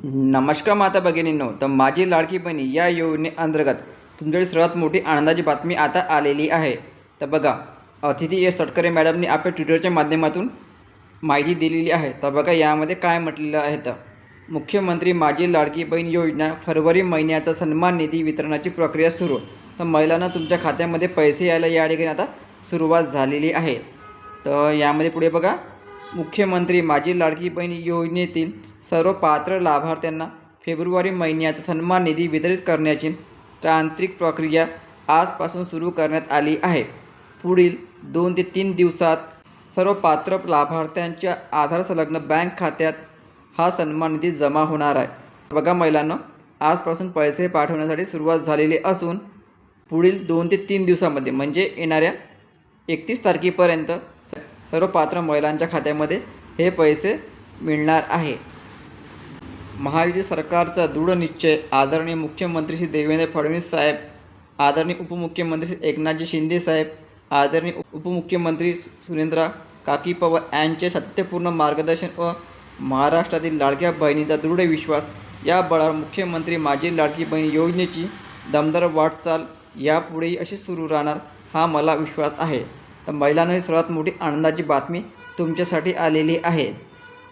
नमस्कार माता भगिनींनो, तर माझी लाडकी बहिणी या योजनेअंतर्गत तुमच्याकडे सर्वात मोठी आनंदाची बातमी आता आलेली आहे। तर बघा, अतिथी एस तटकरे मॅडमनी आपल्या ट्विटरच्या माध्यमातून माहिती दिलेली आहे। तर बघा यामध्ये काय म्हटलेलं आहे, तर मुख्यमंत्री माझी लाडकी बहीण योजना फरवरी महिन्याचा सन्मान निधी वितरणाची प्रक्रिया सुरू। तर महिलांना तुमच्या खात्यामध्ये पैसे यायला या ठिकाणी आता सुरुवात झालेली आहे। तर यामध्ये पुढे बघा, मुख्यमंत्री माझी लाडकी बहीण योजनेतील सर्व पात्र लाभार्थ्यांना फेब्रुवारी महिन्याचा सन्मान निधी वितरित करण्याची तांत्रिक प्रक्रिया आजपासून सुरू करण्यात आली आहे। पुढील 2 ते 3 दिवसात सर्व पात्र लाभार्थ्यांच्या आधार संलग्न बँक खात्यात हा सन्मान निधी जमा होणार आहे। बघा महिलांनो, आजपासून पैसे पाठवण्यासाठी सुरुवात झालेली असून पुढील 2 ते 3 दिवसांमध्ये म्हणजे येणाऱ्या 31 तारखेपर्यंत सर्व पात्र महिलांच्या खात्यामध्ये हे पैसे मिळणार आहे। महायुती सरकारचा दृढ निश्चय, आदरणीय मुख्यमंत्री श्री देवेंद्र फडणवीस साहेब, आदरणीय उपमुख्यमंत्री श्री एकनाथजी शिंदे साहेब, आदरणीय उपमुख्यमंत्री सुरेंद्र काकी पवार यांचे सातत्यपूर्ण मार्गदर्शन व महाराष्ट्रातील लाडक्या बहिणीचा दृढ विश्वास या बळावर मुख्यमंत्री माझी लाडकी बहीण योजनेची दमदार वाटचाल यापुढेही अशी सुरू राहणार हा मला विश्वास आहे। तर महिलांना ही सर्वात मोठी आनंदाची बातमी तुमच्यासाठी आलेली आहे।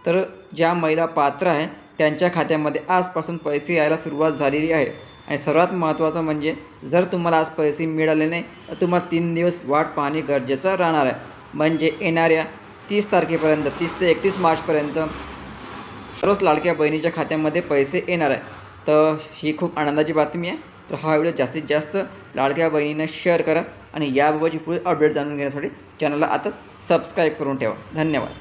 तर ज्या महिला पात्र आहे त्यांच्या खात्यामध्ये आजपासून पैसे यायला सुरुवात झालेली आहे। आणि सर्वात महत्त्वाचं म्हणजे जर तुम्हाला आज पैसे मिळाले नाही तर तुम्हाला 3 दिवस वाट पाहणे गरजेचं राहणार आहे। म्हणजे येणाऱ्या 30 तारखेपर्यंत 30 ते 31 मार्चपर्यंत सर्वच लाडक्या बहिणीच्या खात्यामध्ये पैसे येणार आहे। तर ही खूप आनंदाची बातमी आहे। तर हा व्हिडिओ जास्तीत जास्त लाडक्या बहिणींना शेअर करा आणि याबाबतची पुढील अपडेट जाणून घेण्यासाठी चॅनलला आता सबस्क्राईब करून ठेवा। धन्यवाद।